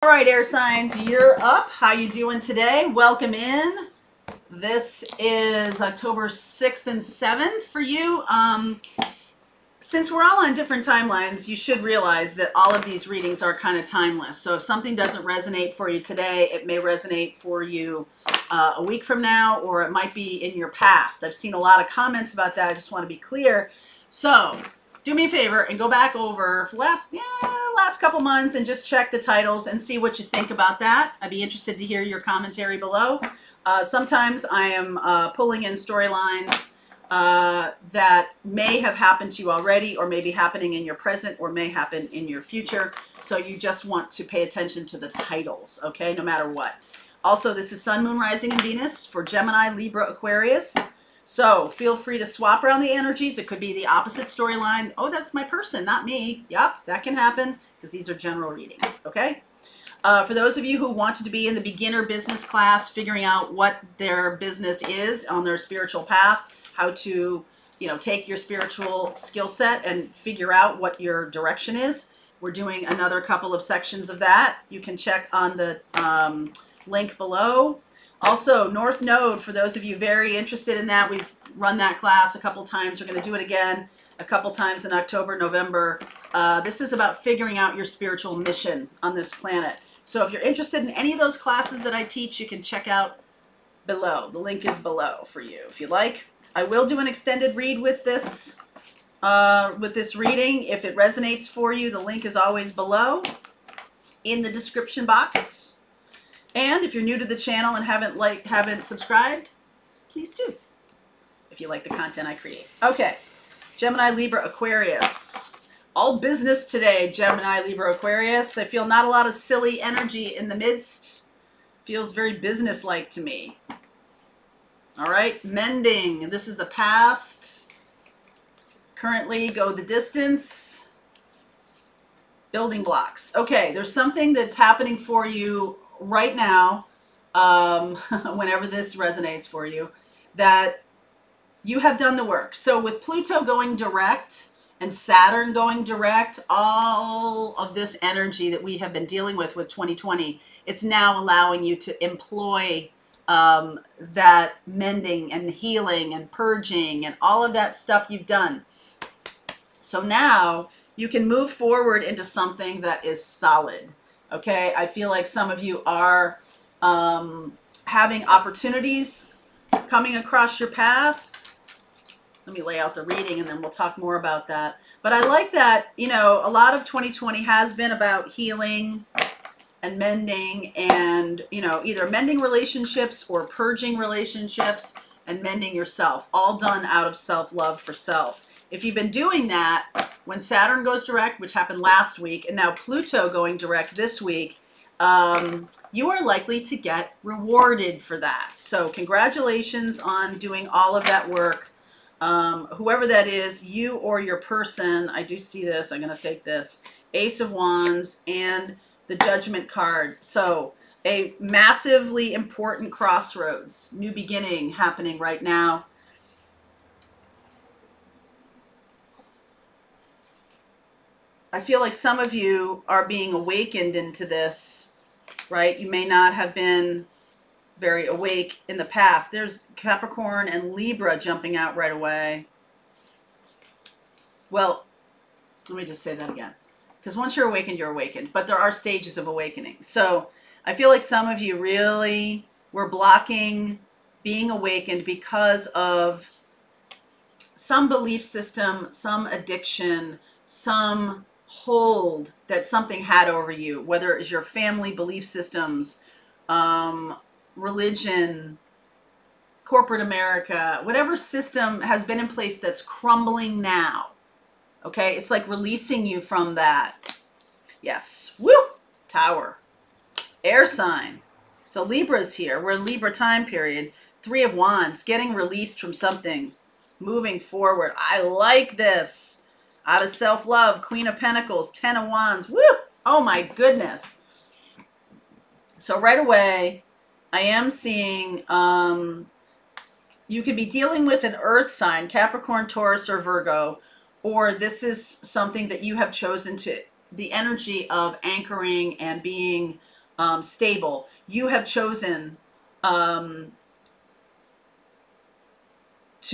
All right, air signs, you're up. How you doing today? Welcome in. This is October 6th and 7th for you. Since we're all on different timelines, you should realize that all of these readings are kind of timeless. So if something doesn't resonate for you today, it may resonate for you a week from now, or it might be in your past. I've seen a lot of comments about that. I just want to be clear. So do me a favor and go back over last couple months and just check the titles and see what you think about that. I'd be interested to hear your commentary below. Sometimes I am pulling in storylines that may have happened to you already, or may be happening in your present, or may happen in your future. So you just want to pay attention to the titles, okay, no matter what. Also, this is Sun, Moon, Rising, and Venus for Gemini, Libra, Aquarius. So feel free to swap around the energies. It could be the opposite storyline. Oh, that's my person, not me. Yep, that can happen because these are general readings, okay? For those of you who wanted to be in the beginner business class, figuring out what their business is on their spiritual path, how to, take your spiritual skill set and figure out what your direction is, we're doing another couple of sections of that. You can check on the link below. Also, North Node, for those of you very interested in that, we've run that class a couple times. We're going to do it again a couple times in October, November. This is about figuring out your spiritual mission on this planet. So if you're interested in any of those classes that I teach, you can check out below. The link is below for you if you like. I will do an extended read with this reading. If it resonates for you, the link is always below in the description box. And if you're new to the channel and haven't subscribed, please do, if you like the content I create. Okay, Gemini, Libra, Aquarius. All business today, Gemini, Libra, Aquarius. I feel not a lot of silly energy in the midst. Feels very business-like to me. All right, mending. This is the past. Currently, go the distance. Building blocks. Okay, there's something that's happening for you right now, whenever this resonates for you, that you have done the work. So with Pluto going direct and Saturn going direct, all of this energy that we have been dealing with 2020, it's now allowing you to employ that mending and healing and purging and all of that stuff you've done. So now you can move forward into something that is solid. Okay, I feel like some of you are having opportunities coming across your path. Let me lay out the reading and then we'll talk more about that. But I like that, a lot of 2020 has been about healing and mending and, either mending relationships or purging relationships and mending yourself, all done out of self-love for self. If you've been doing that, when Saturn goes direct, which happened last week, and now Pluto going direct this week, you are likely to get rewarded for that. So congratulations on doing all of that work. Whoever that is, you or your person, I do see this, I'm going to take this, Ace of Wands and the Judgment card. So a massively important crossroads, new beginning happening right now. I feel like some of you are being awakened into this, right? You may not have been very awake in the past. There's Capricorn and Libra jumping out right away. Well, let me just say that again. Because once you're awakened. But there are stages of awakening. So I feel like some of you really were blocking being awakened because of some belief system, some addiction, some hold that something had over you, whether it's your family belief systems, religion, corporate America, whatever system has been in place that's crumbling now. Okay, it's like releasing you from that. Yes, woo, Tower, air sign. So Libra's here. We're in Libra time period. 3 of Wands, getting released from something, moving forward. I like this. Out of self-love, Queen of Pentacles, 10 of Wands. Woo! Oh my goodness. So right away, I am seeing you could be dealing with an earth sign, Capricorn, Taurus, or Virgo, or this is something that you have chosen to, the energy of anchoring and being stable. You have chosen to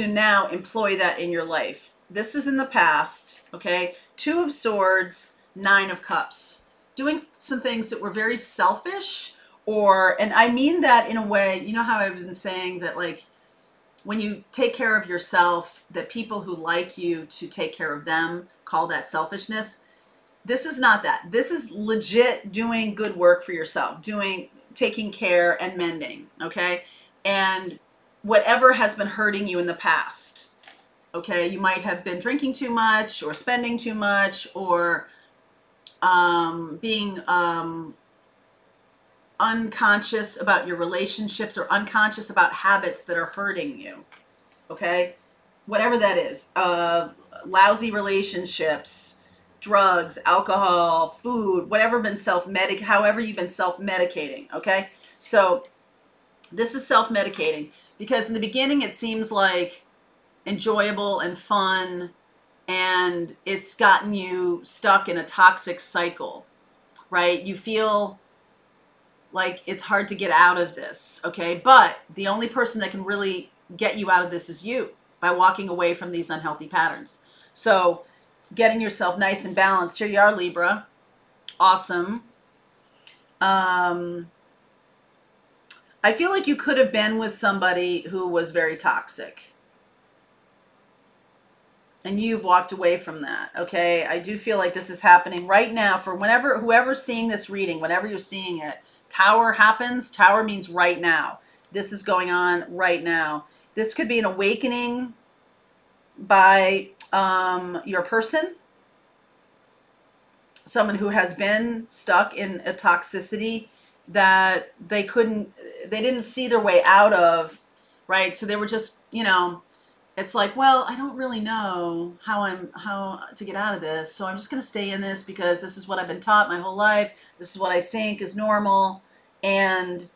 now employ that in your life. This is in the past, okay? 2 of Swords, 9 of Cups. Doing some things that were very selfish, and I mean that in a way, you know how I've been saying that, like, when you take care of yourself, that people who like you to take care of them, call that selfishness. This is not that. This is legit doing good work for yourself, taking care and mending, okay? And whatever has been hurting you in the past, okay? You might have been drinking too much or spending too much or being unconscious about your relationships or unconscious about habits that are hurting you, okay? Whatever that is, lousy relationships, drugs, alcohol, food, whatever however you've been self-medicating, okay? So this is self-medicating because in the beginning it seems like enjoyable and fun, and it's gotten you stuck in a toxic cycle, right? You feel like it's hard to get out of this, okay? But the only person that can really get you out of this is you, by walking away from these unhealthy patterns. So getting yourself nice and balanced. Here you are, Libra. Awesome. I feel like you could have been with somebody who was very toxic, and you've walked away from that, okay? I do feel like this is happening right now for whoever's seeing this reading, whenever you're seeing it. Tower happens. Tower means right now. This is going on right now. This could be an awakening by your person, someone who has been stuck in a toxicity that they didn't see their way out of, right? So they were just, it's like, well, I don't really know how to get out of this, so I'm just going to stay in this because this is what I've been taught my whole life. This is what I think is normal, and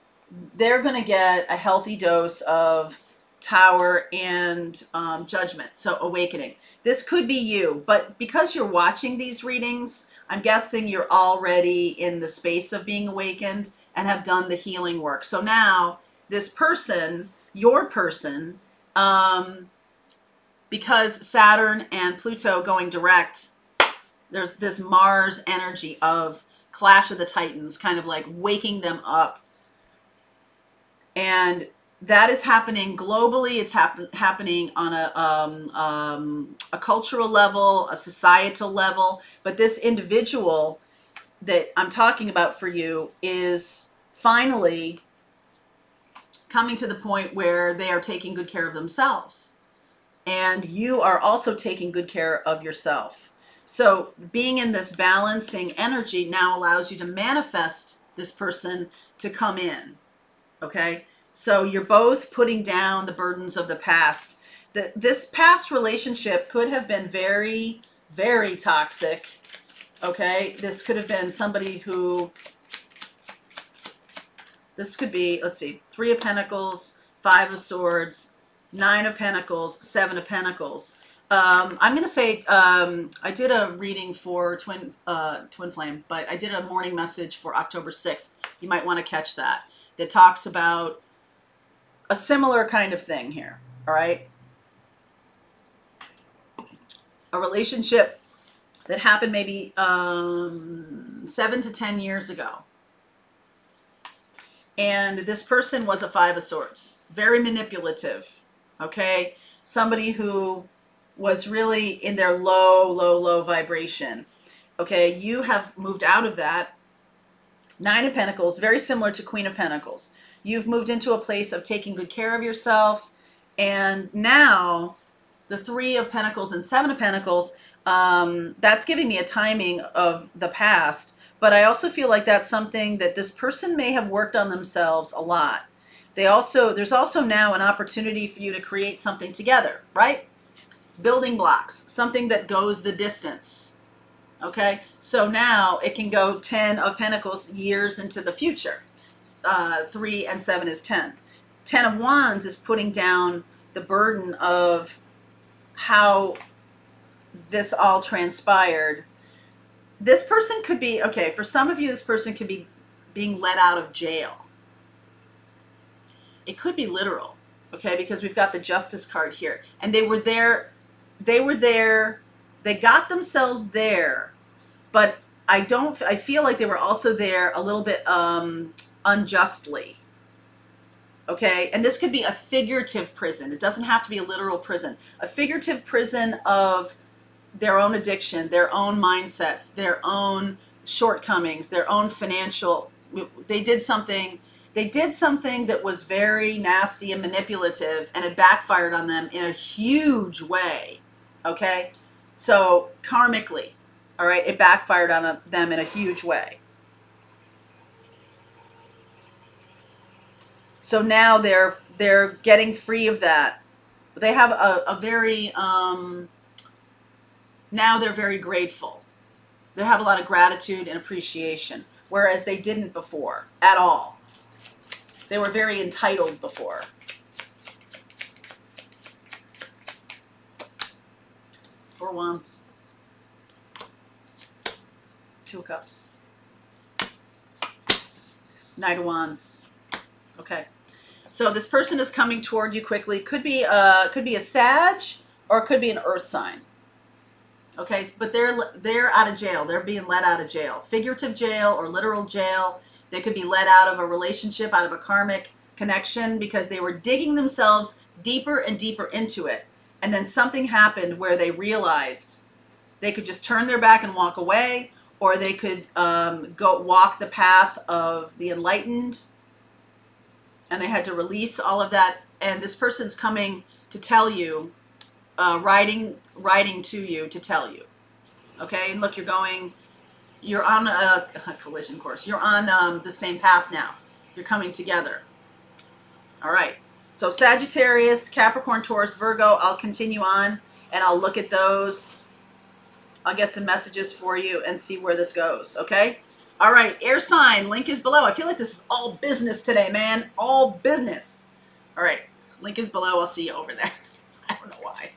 they're going to get a healthy dose of Tower and Judgment, so awakening. This could be you, but because you're watching these readings, I'm guessing you're already in the space of being awakened and have done the healing work. So now this person, your person, because Saturn and Pluto going direct, there's this Mars energy of Clash of the Titans, kind of like waking them up. And that is happening globally. It's happening on a cultural level, a societal level. But this individual that I'm talking about for you is finally coming to the point where they are taking good care of themselves. And you are also taking good care of yourself. So being in this balancing energy now allows you to manifest this person to come in, okay? So you're both putting down the burdens of the past. This past relationship could have been very, very toxic, okay? This could have been somebody who, this could be, let's see, 3 of Pentacles, 5 of Swords, 9 of Pentacles, 7 of Pentacles. I'm going to say I did a reading for Twin Flame, but I did a morning message for October 6th. You might want to catch that. That talks about a similar kind of thing here, all right? A relationship that happened maybe 7 to 10 years ago. And this person was a 5 of Swords. Very manipulative, okay? Somebody who was really in their low vibration, okay? You have moved out of that. 9 of Pentacles, very similar to Queen of Pentacles. You've moved into a place of taking good care of yourself. And now the 3 of Pentacles and 7 of Pentacles, that's giving me a timing of the past. But I also feel like that's something that this person may have worked on themselves a lot. There's also now an opportunity for you to create something together, right? Building blocks, something that goes the distance. Okay, so now it can go 10 of Pentacles years into the future. 3 and 7 is 10. 10 of Wands is putting down the burden of how this all transpired. This person could be, okay, for some of you, this person could be being let out of jail. It could be literal, okay, because we've got the Justice card here. And they were there, they got themselves there, but I feel like they were also there a little bit unjustly. Okay, and this could be a figurative prison. It doesn't have to be a literal prison. A figurative prison of their own addiction, their own mindsets, their own shortcomings, their own financial. They did something that was very nasty and manipulative, and it backfired on them in a huge way. Okay, so karmically, all right, it backfired on them in a huge way. So now they're getting free of that. They have a very now they're very grateful. They have a lot of gratitude and appreciation, whereas they didn't before at all. They were very entitled before. Four Wands, Two of Cups, Knight of Wands. Okay, so this person is coming toward you quickly. Could be a Sag, or it could be an Earth sign. Okay, but they're out of jail. They're being let out of jail, figurative jail or literal jail. They could be let out of a relationship, out of a karmic connection, because they were digging themselves deeper and deeper into it, and then something happened where they realized they could just turn their back and walk away, or they could go walk the path of the enlightened. And they had to release all of that. And this person's coming to tell you, writing to you to tell you. Okay, and look, you're on a collision course. You're on the same path now. You're coming together. All right. So Sagittarius, Capricorn, Taurus, Virgo, I'll continue on and I'll look at those. I'll get some messages for you and see where this goes. Okay. All right, air sign, link is below. I feel like this is all business today, man. All business. All right, link is below. I'll see you over there. I don't know why.